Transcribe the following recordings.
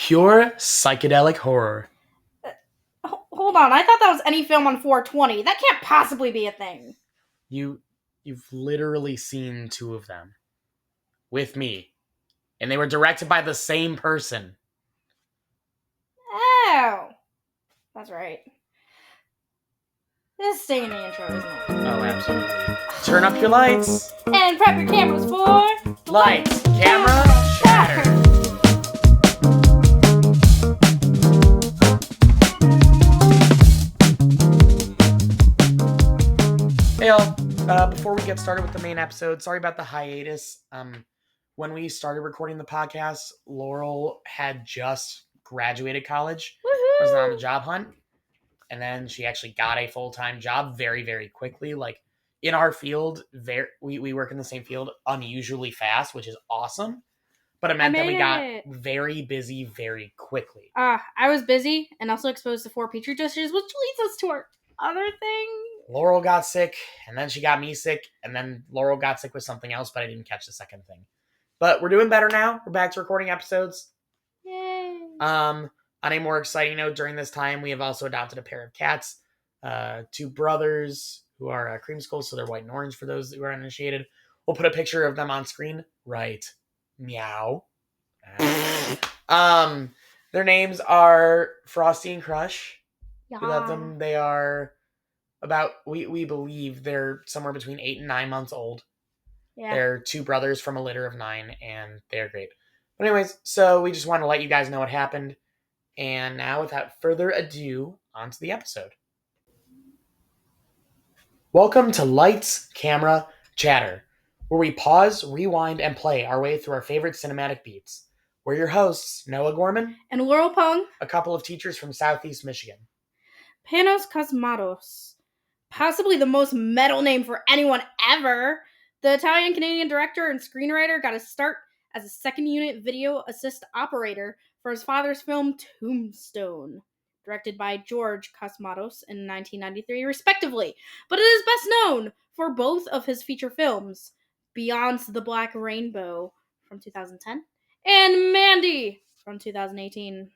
Pure psychedelic horror. Hold on, I thought that was any film on 420. That can't possibly be a thing. You've literally seen two of them. With me. And they were directed by the same person. Oh. That's right. This is staying in the intro, isn't it? Oh, absolutely. Turn up your lights. And prep your cameras for... Lights, camera, chatter. Hey y'all, before we get started with the main episode, sorry about the hiatus. When we started recording the podcast, Laurel had just graduated college, was on the job hunt, and then she actually got a full-time job very, very quickly. Like, in our field, we work in the same field unusually fast, which is awesome, but it meant that we got very busy very quickly. I was busy and also exposed to 4 petri dishes, which leads us to our other thing. Laurel got sick, and then she got me sick, and then Laurel got sick with something else, but I didn't catch the second thing. But we're doing better now. We're back to recording episodes. Yay. On a more exciting note, during this time, we have also adopted a pair of cats. 2 brothers who are creamskulls, so they're white and orange for those who are uninitiated. We'll put a picture of them on screen. Right. Meow. Their names are Frosty and Crush. Yeah. We love them. They are about, we believe they're somewhere between 8 and 9 months old. Yeah. They're 2 brothers from a litter of 9, and they're great. But anyways, so we just want to let you guys know what happened. And now, without further ado, on to the episode. Welcome to Lights, Camera, Chatter, where we pause, rewind, and play our way through our favorite cinematic beats. We're your hosts, Noah Gorman and Laurel Pung, a couple of teachers from Southeast Michigan. Panos Cosmatos, possibly the most metal name for anyone ever. The Italian-Canadian director and screenwriter got his start as a second unit video assist operator for his father's film Tombstone, directed by George Cosmatos in 1993, respectively. But it is best known for both of his feature films, Beyond the Black Rainbow from 2010 and Mandy from 2018.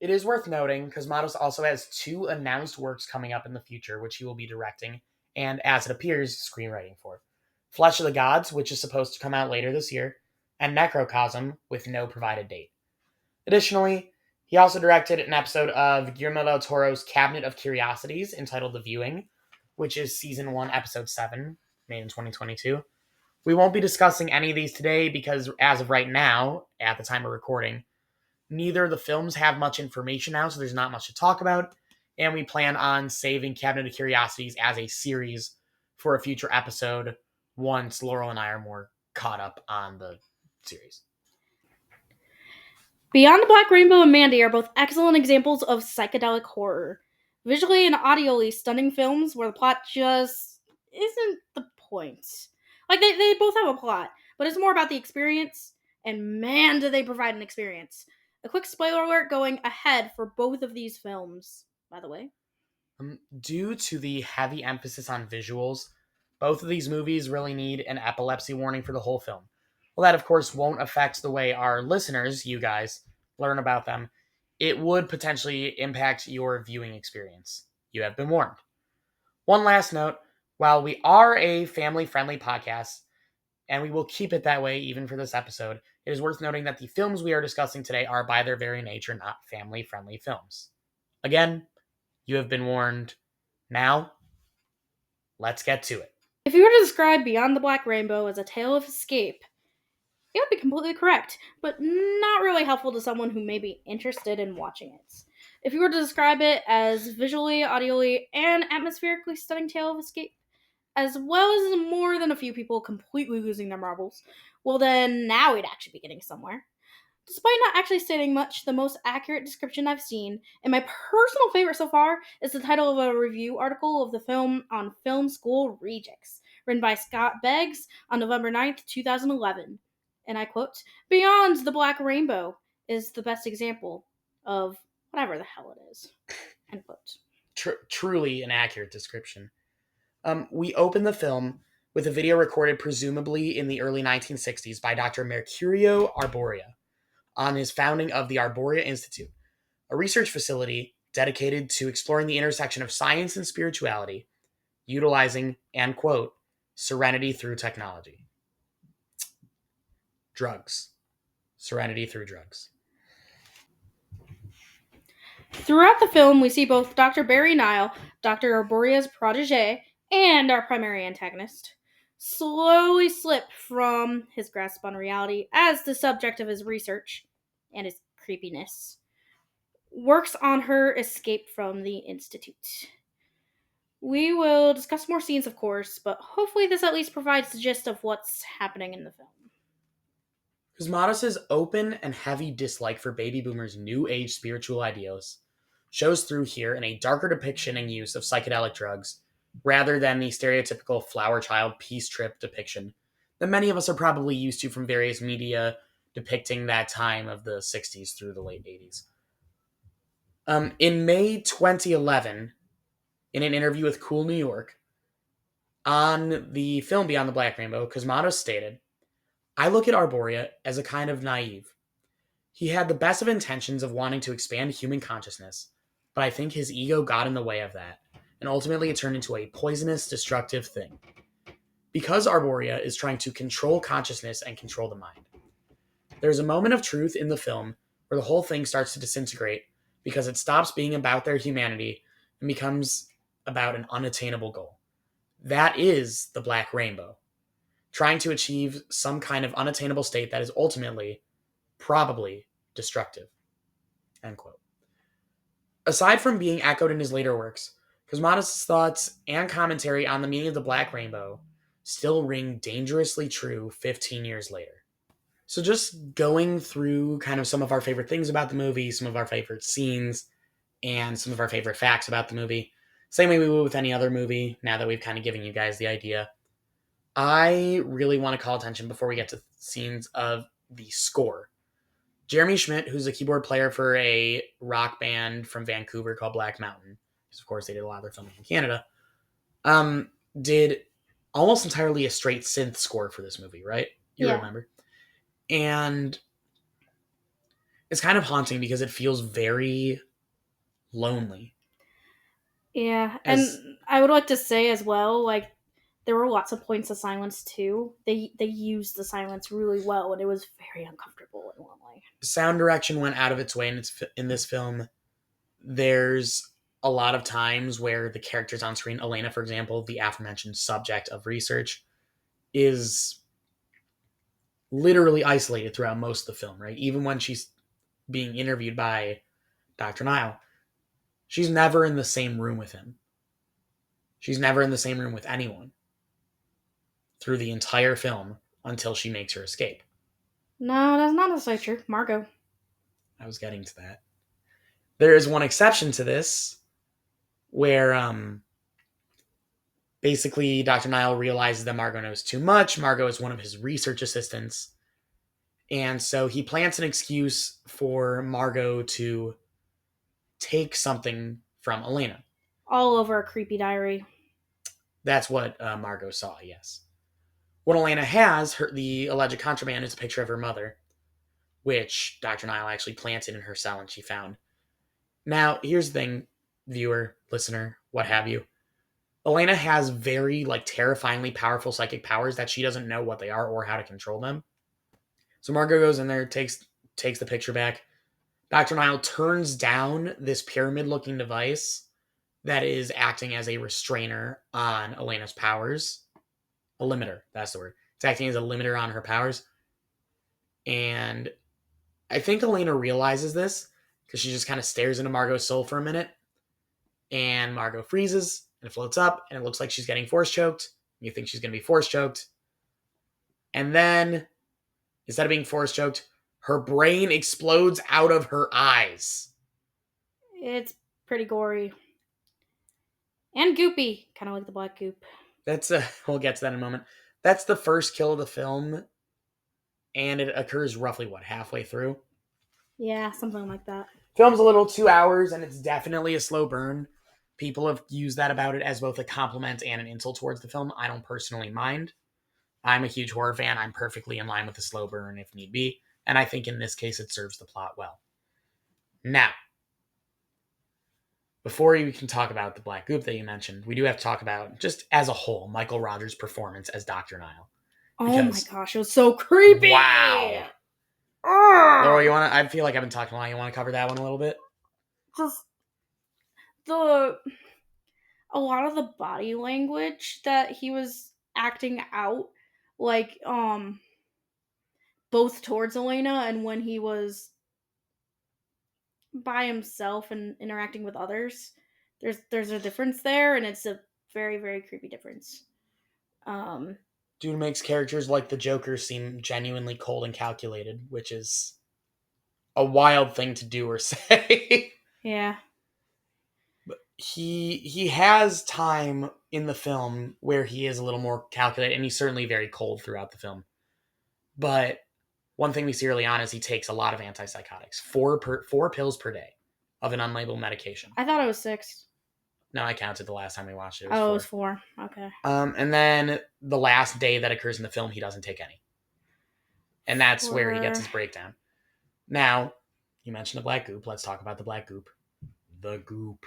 It is worth noting, Cosmatos also has 2 announced works coming up in the future, which he will be directing, and as it appears, screenwriting for. Flesh of the Gods, which is supposed to come out later this year, and Necrocosm, with no provided date. Additionally, he also directed an episode of Guillermo del Toro's Cabinet of Curiosities entitled The Viewing, which is Season 1, Episode 7, made in 2022. We won't be discussing any of these today because, as of right now, at the time of recording, neither of the films have much information now, so there's not much to talk about, and we plan on saving Cabinet of Curiosities as a series for a future episode once Laurel and I are more caught up on the series. Beyond the Black Rainbow and Mandy are both excellent examples of psychedelic horror. Visually and audially stunning films where the plot just isn't the point. Like, they both have a plot, but it's more about the experience, and man, do they provide an experience. A quick spoiler alert going ahead for both of these films, by the way. Due to the heavy emphasis on visuals, both of these movies really need an epilepsy warning for the whole film. Well, that, of course, won't affect the way our listeners, you guys, learn about them. It would potentially impact your viewing experience. You have been warned. One last note, while we are a family-friendly podcast, and we will keep it that way even for this episode, it is worth noting that the films we are discussing today are by their very nature not family-friendly films. Again, you have been warned. Now, let's get to it. If you were to describe Beyond the Black Rainbow as a tale of escape, it would be completely correct, but not really helpful to someone who may be interested in watching it. If you were to describe it as visually, audially, and atmospherically stunning tale of escape, as well as more than a few people completely losing their marbles, well then now we'd actually be getting somewhere. Despite not actually stating much, the most accurate description I've seen, and my personal favorite so far, is the title of a review article of the film on Film School Rejects, written by Scott Beggs on November 9th, 2011. And I quote, "Beyond the Black Rainbow is the best example of whatever the hell it is." End quote. Truly an accurate description. We open the film with a video recorded presumably in the early 1960s by Dr. Mercurio Arboria, on his founding of the Arborea Institute, a research facility dedicated to exploring the intersection of science and spirituality, utilizing, and quote, serenity through technology. Drugs. Serenity through drugs. Throughout the film, we see both Dr. Barry Nile, Dr. Arborea's protege, and our primary antagonist slowly slip from his grasp on reality as the subject of his research and his creepiness works on her escape from the Institute. We will discuss more scenes, of course, but hopefully this at least provides the gist of what's happening in the film. Cosmatos' open and heavy dislike for baby boomers' new age spiritual ideals shows through here in a darker depiction and use of psychedelic drugs, rather than the stereotypical flower child peace trip depiction that many of us are probably used to from various media depicting that time of the 60s through the late 80s. In May 2011, in an interview with Cool New York, on the film Beyond the Black Rainbow, Cosmatos stated, "I look at Arborea as a kind of naive. He had the best of intentions of wanting to expand human consciousness, but I think his ego got in the way of that, and ultimately it turned into a poisonous, destructive thing. Because Arborea is trying to control consciousness and control the mind. There's a moment of truth in the film where the whole thing starts to disintegrate because it stops being about their humanity and becomes about an unattainable goal. That is the Black Rainbow, trying to achieve some kind of unattainable state that is ultimately, probably, destructive." End quote. Aside from being echoed in his later works, Cosmatos' thoughts and commentary on the meaning of the Black Rainbow still ring dangerously true 15 years later. So just going through kind of some of our favorite things about the movie, some of our favorite scenes, and some of our favorite facts about the movie, same way we would with any other movie, now that we've kind of given you guys the idea. I really want to call attention before we get to scenes of the score. Jeremy Schmidt, who's a keyboard player for a rock band from Vancouver called Black Mountain, because of course they did a lot of their filming in Canada, did almost entirely a straight synth score for this movie, right? You Yeah. remember. And it's kind of haunting because it feels very lonely. Yeah, As and I would like to say as well, like there were lots of points of silence too. They used the silence really well, and it was very uncomfortable and lonely. sound direction went out of its way in this film. There's a lot of times where the characters on screen, Elena, for example, the aforementioned subject of research, is literally isolated throughout most of the film, right? Even when she's being interviewed by Dr. Nile, she's never in the same room with him. She's never in the same room with anyone through the entire film until she makes her escape. No, that's not necessarily true. Margot. I was getting to that. There is one exception to this where basically Dr. Nile realizes that Margot knows too much. Margot is one of his research assistants. And so he plants an excuse for Margot to take something from Elena. All over a creepy diary. That's what Margot saw, yes. What Elena has, the alleged contraband, is a picture of her mother, which Dr. Nile actually planted in her cell and she found. Now, here's the thing, viewer, listener, what have you. Elena has very, terrifyingly powerful psychic powers that she doesn't know what they are or how to control them. So Margot goes in there, takes the picture back. Dr. Nile turns down this pyramid-looking device that is acting as a restrainer on Elena's powers. A limiter, that's the word. It's acting as a limiter on her powers. And I think Elena realizes this because she just kind of stares into Margot's soul for a minute. And Margot freezes and floats up, and it looks like she's getting force choked. You think she's going to be force choked. And then, instead of being force choked, her brain explodes out of her eyes. It's pretty gory. And goopy. Kind of like the black goop. That's we'll get to that in a moment. That's the first kill of the film, and it occurs roughly halfway through. Yeah, something like that. Film's a little 2 hours, and it's definitely a slow burn. People have used that about it as both a compliment and an insult towards the film. I don't personally mind. I'm a huge horror fan. I'm perfectly in line with the slow burn if need be. And I think in this case it serves the plot well. Now, before we can talk about the black goop that you mentioned, we do have to talk about, just as a whole, Michael Rogers' performance as Dr. Nile. Oh my Because, gosh, it was so creepy. wow. Laurel, you want to? I feel like I've been talking a lot. You want to cover that one a little bit? Just a lot of the body language that he was acting out, like both towards Elena and when he was by himself and interacting with others. There's a difference there, and it's a very, very creepy difference. Um, Dude makes characters like the Joker seem genuinely cold and calculated, which is a wild thing to do or say. yeah. He has time in the film where he is a little more calculated, and he's certainly very cold throughout the film. But one thing we see early on is he takes a lot of antipsychotics, four pills per day of an unlabeled medication. I thought it was 6. No, I counted the last time we watched it. It was 4. Okay. And then the last day that occurs in the film, he doesn't take any. And that's where he gets his breakdown. Now, you mentioned the black goop. Let's talk about the black goop. The goop.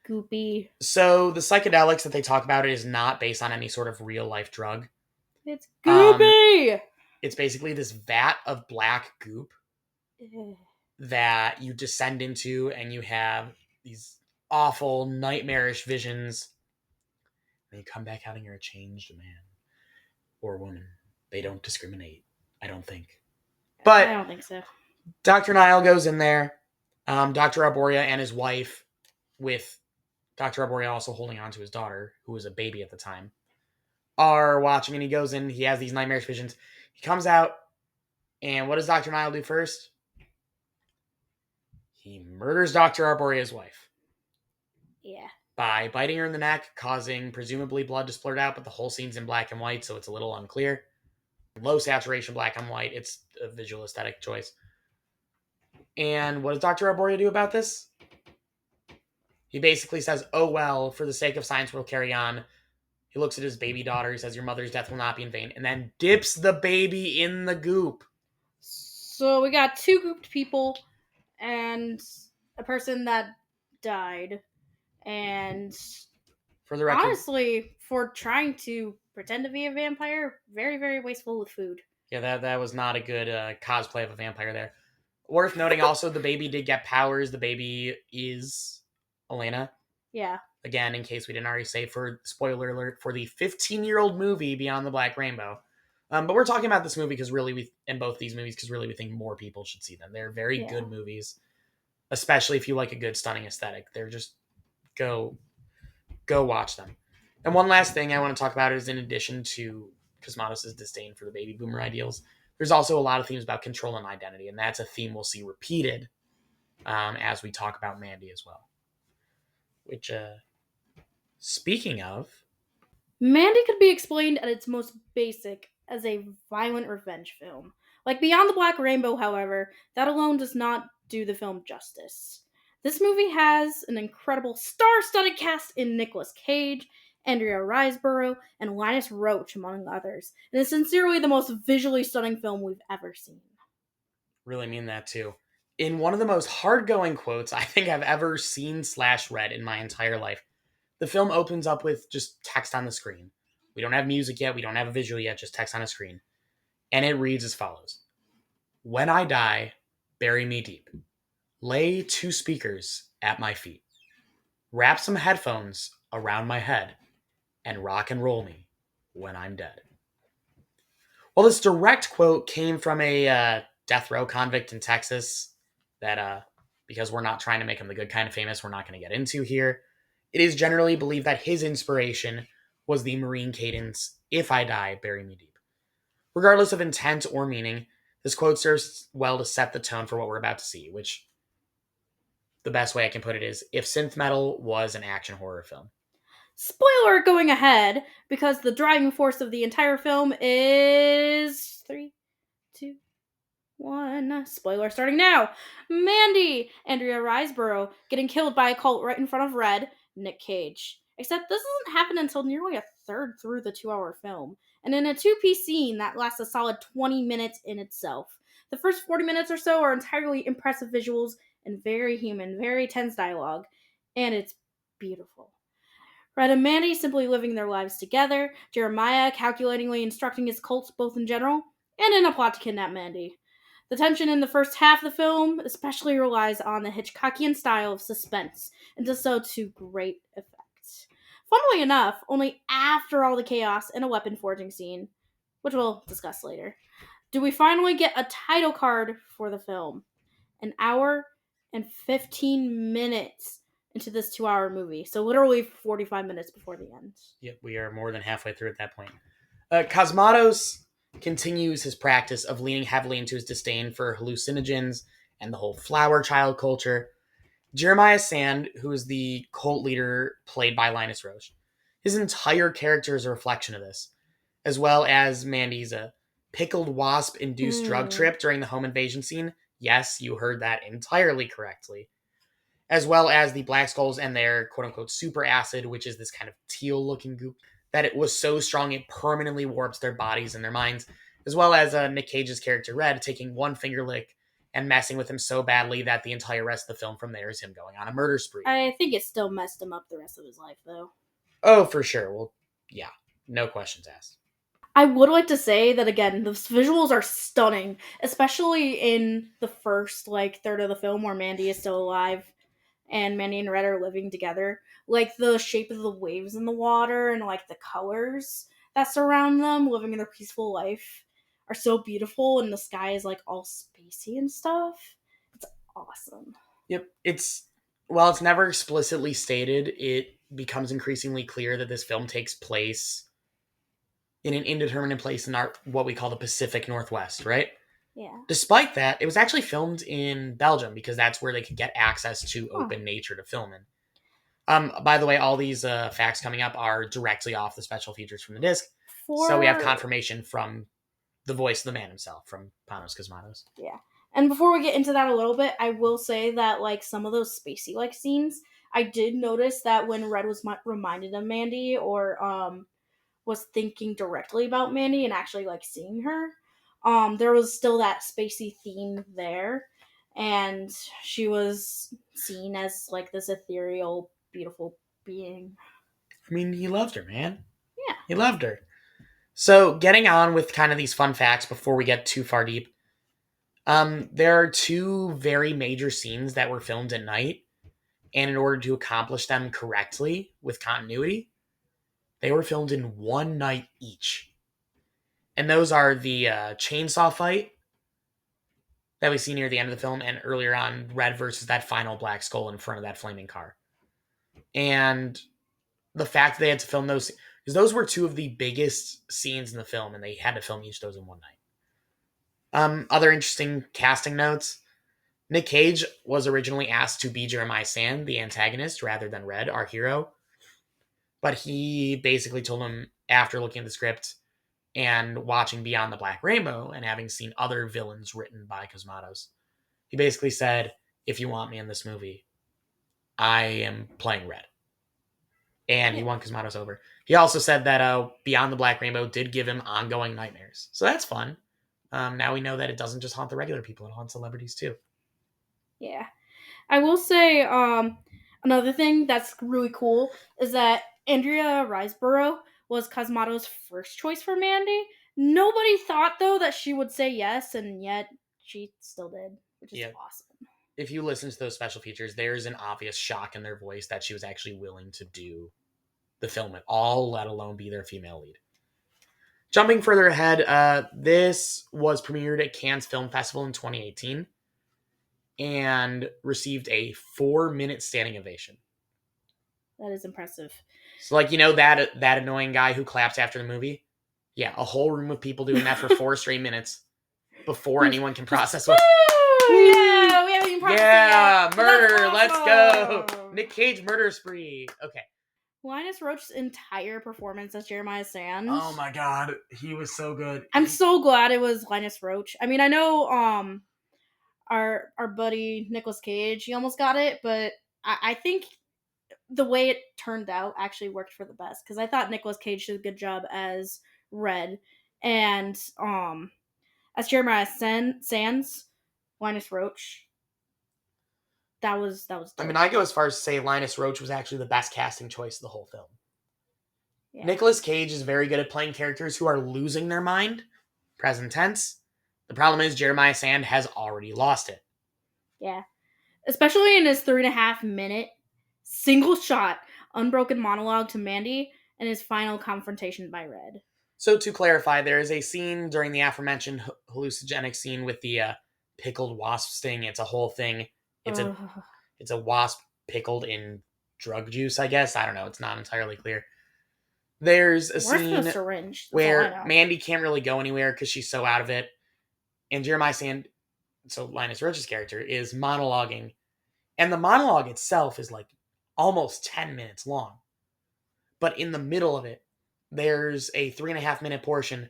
Goopy. So the psychedelics that they talk about is not based on any sort of real life drug. It's goopy! It's basically this vat of black goop that you descend into, and you have these awful, nightmarish visions. And you come back out and you're a changed man or woman. They don't discriminate, I don't think. But I don't think so. Dr. Nile goes in there. Dr. Arboria and his wife, with Dr. Arboria also holding on to his daughter, who was a baby at the time, are watching, and he goes in. He has these nightmarish visions. He comes out, and what does Dr. Nile do first? He murders Dr. Arboria's wife. Yeah. By biting her in the neck, causing presumably blood to splurt out, but the whole scene's in black and white, so it's a little unclear. Low saturation black and white. It's a visual aesthetic choice. And what does Dr. Arboria do about this? He basically says, oh, well, for the sake of science, we'll carry on. He looks at his baby daughter. He says, your mother's death will not be in vain. And then dips the baby in the goop. So we got 2 gooped people and a person that died. And for the record, honestly, for trying to pretend to be a vampire, very, very wasteful with food. Yeah, that was not a good cosplay of a vampire there. Worth noting also, the baby did get powers. The baby is Elena. Yeah. Again, in case we didn't already say, for spoiler alert, for the 15-year-old movie Beyond the Black Rainbow. But we're talking about this movie because really, in both these movies, because really we think more people should see them. They're very good movies, especially if you like a good, stunning aesthetic. They're just, go watch them. And one last thing I want to talk about is, in addition to Cosmatos' disdain for the baby boomer ideals, there's also a lot of themes about control and identity, and that's a theme we'll see repeated as we talk about Mandy as well. Which, speaking of... Mandy could be explained at its most basic as a violent revenge film. Like Beyond the Black Rainbow, however, that alone does not do the film justice. This movie has an incredible star-studded cast in Nicolas Cage, Andrea Riseborough, and Linus Roach, among others. And it's sincerely the most visually stunning film we've ever seen. Really mean that, too. In one of the most hard-going quotes I think I've ever seen/read in my entire life, the film opens up with just text on the screen. We don't have music yet. We don't have a visual yet. Just text on a screen. And it reads as follows. When I die, bury me deep. Lay 2 speakers at my feet. Wrap some headphones around my head. And rock and roll me when I'm dead. Well, this direct quote came from a death row convict in Texas that, because we're not trying to make him the good kind of famous, we're not going to get into here. It is generally believed that his inspiration was the Marine cadence, if I die, bury me deep. Regardless of intent or meaning, this quote serves well to set the tone for what we're about to see, which, the best way I can put it is, if synth metal was an action horror film. Spoiler going ahead, because the driving force of the entire film is 3, 2, 1. Spoiler starting now. Mandy, Andrea Riseborough, getting killed by a cult right in front of Red, Nick Cage. Except this doesn't happen until nearly a third through the 2-hour film, and in a 2-piece scene that lasts a solid 20 minutes in itself. The first 40 minutes or so are entirely impressive visuals and very human, very tense dialogue, and it's beautiful. Red and Mandy simply living their lives together, Jeremiah calculatingly instructing his cult both in general and in a plot to kidnap Mandy. The tension in the first half of the film especially relies on the Hitchcockian style of suspense, and does so to great effect. Funnily enough, only after all the chaos and a weapon forging scene, which we'll discuss later, do we finally get a title card for the film. An hour and 15 minutes into this 2 hour movie. So literally 45 minutes before the end. Yep, we are more than halfway through at that point. Cosmatos continues his practice of leaning heavily into his disdain for hallucinogens and the whole flower child culture. Jeremiah Sand, who is the cult leader played by Linus Roche, his entire character is a reflection of this, as well as Mandy's pickled wasp induced drug trip during the home invasion scene. Yes, you heard that entirely correctly. As well as the Black Skulls and their quote unquote super acid, which is this kind of teal looking goop that it was so strong it permanently warps their bodies and their minds. As well as Nick Cage's character Red taking one finger lick and messing with him so badly that the entire rest of the film from there is him going on a murder spree. I think it still messed him up the rest of his life, though. Oh, for sure. Well, yeah, no questions asked. I would like to say that, again, the visuals are stunning, especially in the first, third of the film where Mandy is still alive and Mandy and Red are living together. Like, the shape of the waves in the water and, the colors that surround them, living in their peaceful life, are so beautiful, and the sky is, all spacey and stuff. It's awesome. Yep, while it's never explicitly stated, it becomes increasingly clear that this film takes place in an indeterminate place in what we call the Pacific Northwest, right? Yeah. Despite that, it was actually filmed in Belgium because that's where they could get access to open nature to film in. By the way, all these facts coming up are directly off the special features from the disc. So we have confirmation from the voice of the man himself, from Panos Cosmatos. Yeah. And before we get into that a little bit, I will say that, some of those spacey, scenes, I did notice that when Red was reminded of Mandy, or, was thinking directly about Mandy and actually, seeing her, there was still that spacey theme there. And she was seen as, this ethereal, beautiful being. I mean, he loved her, man. Yeah. He loved her. So, getting on with kind of these fun facts before we get too far deep. There are two very major scenes that were filmed at night, and in order to accomplish them correctly with continuity, they were filmed in one night each. And those are the chainsaw fight that we see near the end of the film, and earlier on, Red versus that final Black Skull in front of that flaming car. And the fact that they had to film those, because those were two of the biggest scenes in the film, and they had to film each of those in one night. Other interesting casting notes. Nick Cage was originally asked to be Jeremiah Sand, the antagonist, rather than Red, our hero. But he basically told him, after looking at the script and watching Beyond the Black Rainbow and having seen other villains written by Cosmatos, he basically said, if you want me in this movie, I am playing Red. And he won Cosmatos over. He also said that Beyond the Black Rainbow did give him ongoing nightmares. So that's fun. Now we know that it doesn't just haunt the regular people, it haunts celebrities too. Yeah. I will say, another thing that's really cool is that Andrea Riseborough was Cosmatos' first choice for Mandy. Nobody thought, though, that she would say yes, and yet she still did, which is awesome. If you listen to those special features, there's an obvious shock in their voice that she was actually willing to do the film at all, let alone be their female lead. Jumping further ahead, this was premiered at Cannes Film Festival in 2018 and received a 4-minute standing ovation. That is impressive. So, that annoying guy who claps after the movie? Yeah, a whole room of people doing that for 4 straight minutes before anyone can process what... Yeah, we haven't even processed it yet. Murder, let's go! Nick Cage murder spree. Okay. Linus Roach's entire performance as Jeremiah Sand. Oh my god, he was so good. I'm so glad it was Linus Roach. I mean, I know our buddy Nicolas Cage, he almost got it, but I think the way it turned out actually worked for the best, because I thought Nicolas Cage did a good job as Red, and As Jeremiah Sands, Linus Roach. That was dope. I mean, I go as far as to say Linus Roach was actually the best casting choice of the whole film. Yeah. Nicolas Cage is very good at playing characters who are losing their mind, present tense. The problem is Jeremiah Sand has already lost it. Yeah. Especially in his 3.5 minute single shot unbroken monologue to Mandy and his final confrontation by Red. So to clarify, there is a scene during the aforementioned hallucinogenic scene with the pickled wasp sting. It's a whole thing. It's a wasp pickled in drug juice, I guess. I don't know. It's not entirely clear. There's a scene syringe, where Mandy can't really go anywhere because she's so out of it. And Jeremiah Sand, so Linus Roach's character, is monologuing. And the monologue itself is like almost 10 minutes long. But in the middle of it, there's a 3.5 minute portion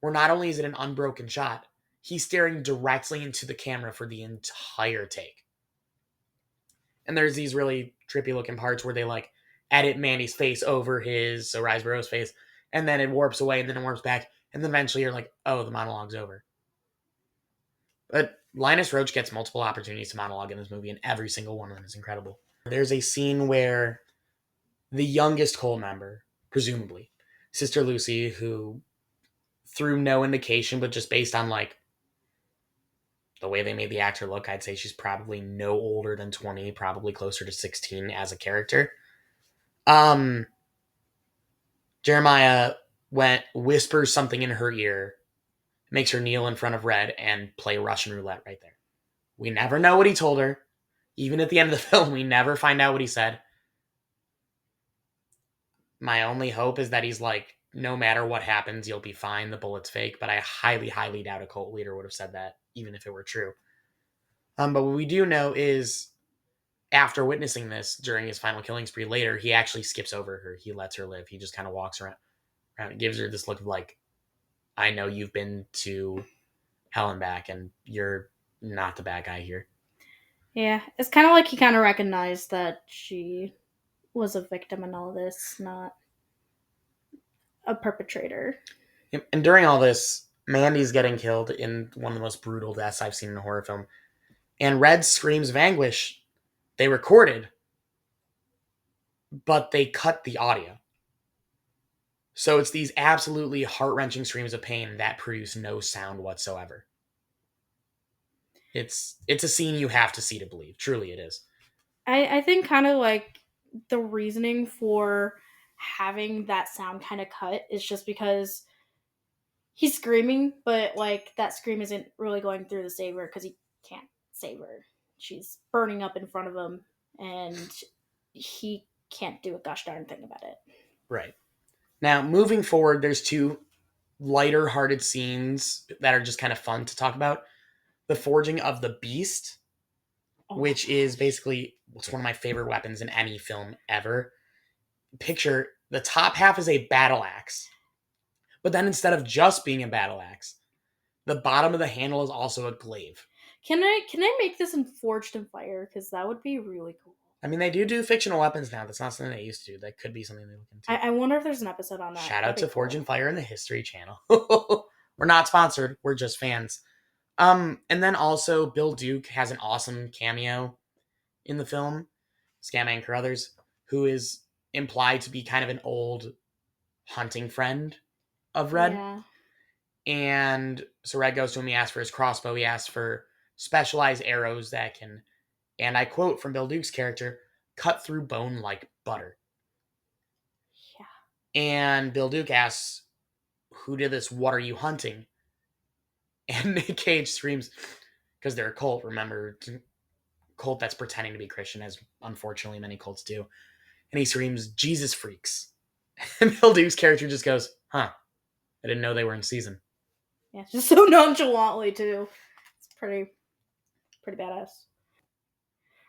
where not only is it an unbroken shot, he's staring directly into the camera for the entire take. And there's these really trippy looking parts where they like edit Mandy's face over his Riseborough's face, and then it warps away, and then it warps back, and then eventually you're like, oh, the monologue's over. But Linus Roach gets multiple opportunities to monologue in this movie, and every single one of them is incredible. There's a scene where the youngest Cole member, presumably, Sister Lucy, who through no indication, but just based on like the way they made the actor look, I'd say she's probably no older than 20, probably closer to 16 as a character. Jeremiah whispers something in her ear, makes her kneel in front of Red and play Russian roulette right there. We never know what he told her. Even at the end of the film, we never find out what he said. My only hope is that he's like, no matter what happens, you'll be fine. The bullet's fake. But I highly, highly doubt a cult leader would have said that, even if it were true. But what we do know is after witnessing this during his final killing spree later, he actually skips over her. He lets her live. He just kind of walks around and gives her this look of like, I know you've been to hell and back, and you're not the bad guy here. Yeah, it's kind of like he kind of recognized that she was a victim in all this, not a perpetrator. And during all this, Mandy's getting killed in one of the most brutal deaths I've seen in a horror film. And Red's screams of anguish, they recorded, but they cut the audio. So it's these absolutely heart-wrenching screams of pain that produce no sound whatsoever. It's a scene you have to see to believe. Truly it is. I think kind of like the reasoning for having that sound kind of cut is just because he's screaming, but like that scream isn't really going through the saver because he can't save her. She's burning up in front of him, and he can't do a gosh darn thing about it. Right. Now, moving forward, there's two lighter-hearted scenes that are just kind of fun to talk about. The forging of the beast, which is basically it's one of my favorite weapons in any film ever. Picture the top half is a battle axe, but then instead of just being a battle axe, the bottom of the handle is also a glaive. Can I make this in Forged in Fire? Because that would be really cool. I mean, they do fictional weapons now. That's not something they used to do. That could be something they look into. I wonder if there's an episode on that. Shout out to Forge and Fire and the History Channel. We're not sponsored. We're just fans. And then also Bill Duke has an awesome cameo in the film, Scam and Carruthers, who is implied to be kind of an old hunting friend of Red. Yeah. And so Red goes to him, he asks for his crossbow, he asks for specialized arrows that can, and I quote from Bill Duke's character, cut through bone like butter. Yeah. And Bill Duke asks, who did this? What are you hunting? And Nick Cage screams, because they're a cult, remember, cult that's pretending to be Christian, as unfortunately many cults do. And he screams, Jesus freaks. And Bill Duke's character just goes, huh, I didn't know they were in season. Yeah, just so nonchalantly too. It's pretty badass.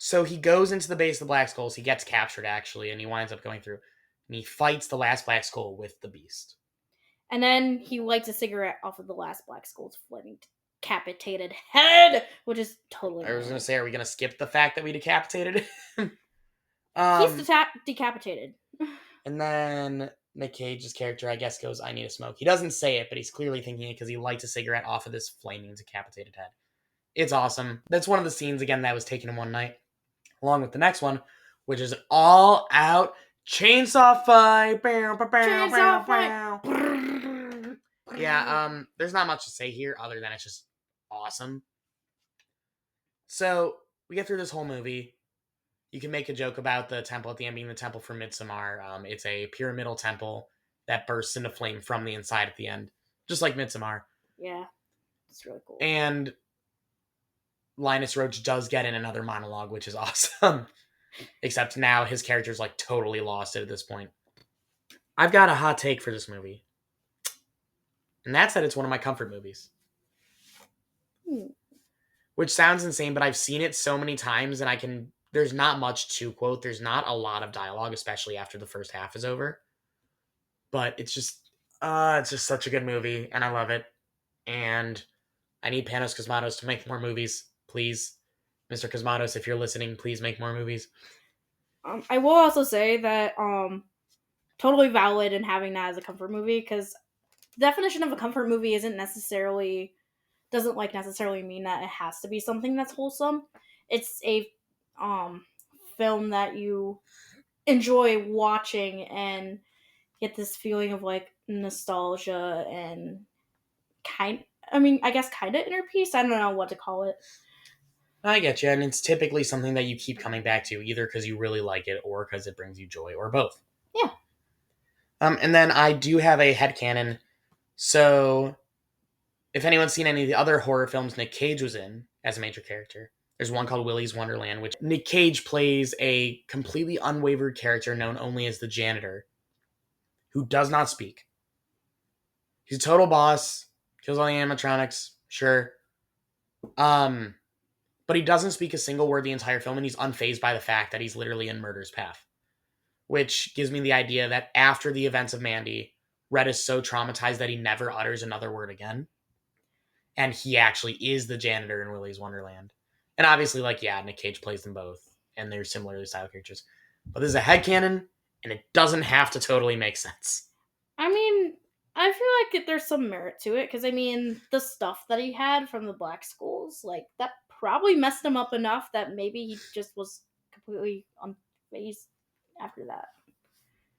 So he goes into the base of the Black Skulls, he gets captured actually, and he winds up going through, and he fights the last Black Skull with the beast. And then he lights a cigarette off of the last Black Skull's flaming decapitated head, which is totally. I was going to say, are we going to skip the fact that we decapitated him? He's decapitated. And then Nick Cage's character, I guess, goes, "I need a smoke." He doesn't say it, but he's clearly thinking it because he lights a cigarette off of this flaming, decapitated head. It's awesome. That's one of the scenes, again, that was taken in one night, along with the next one, which is all out chainsaw fight. Chainsaw fight. Yeah, there's not much to say here other than it's just awesome. So we get through this whole movie. You can make a joke about the temple at the end being the temple for Midsommar. It's a pyramidal temple that bursts into flame from the inside at the end, just like Midsommar. Yeah, it's really cool. And Linus Roach does get in another monologue, which is awesome. Except now his character's like totally lost it at this point. I've got a hot take for this movie. And that's that it's one of my comfort movies. Which sounds insane, but I've seen it so many times and there's not much to quote. There's not a lot of dialogue, especially after the first half is over. But it's just such a good movie, and I love it. And I need Panos Cosmatos to make more movies, please. Mr. Cosmatos, if you're listening, please make more movies. I will also say that totally valid in having that as a comfort movie, because the definition of a comfort movie doesn't necessarily mean that it has to be something that's wholesome. It's a film that you enjoy watching and get this feeling of like nostalgia and kind of inner peace. I don't know what to call it. I get you, and it's typically something that you keep coming back to, either because you really like it or because it brings you joy, or both. Yeah. And then I do have a headcanon. So, if anyone's seen any of the other horror films Nick Cage was in as a major character, there's one called Willy's Wonderland, which Nick Cage plays a completely unwavered character known only as the janitor, who does not speak. He's a total boss, kills all the animatronics, sure. But he doesn't speak a single word the entire film, and he's unfazed by the fact that he's literally in murder's path. Which gives me the idea that after the events of Mandy, Red is so traumatized that he never utters another word again. And he actually is the janitor in Willy's Wonderland. And obviously, Nick Cage plays them both, and they're similarly styled characters. But this is a headcanon, and it doesn't have to totally make sense. I mean, I feel like there's some merit to it, because, the stuff that he had from the black schools, that probably messed him up enough that maybe he just was completely unfazed after that.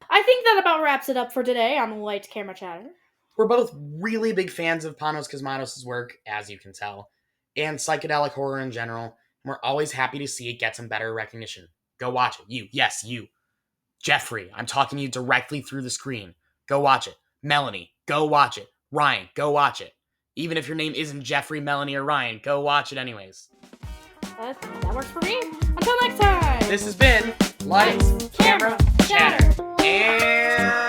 I think that about wraps it up for today on Light Camera Chatter. We're both really big fans of Panos Cosmatos' work, as you can tell, and psychedelic horror in general, and we're always happy to see it get some better recognition. Go watch it. You. Jeffrey, I'm talking to you directly through the screen. Go watch it. Melanie, go watch it. Ryan, go watch it. Even if your name isn't Jeffrey, Melanie, or Ryan, go watch it anyways. That works for me. Until next time. This has been Lights, Camera, Chatter. And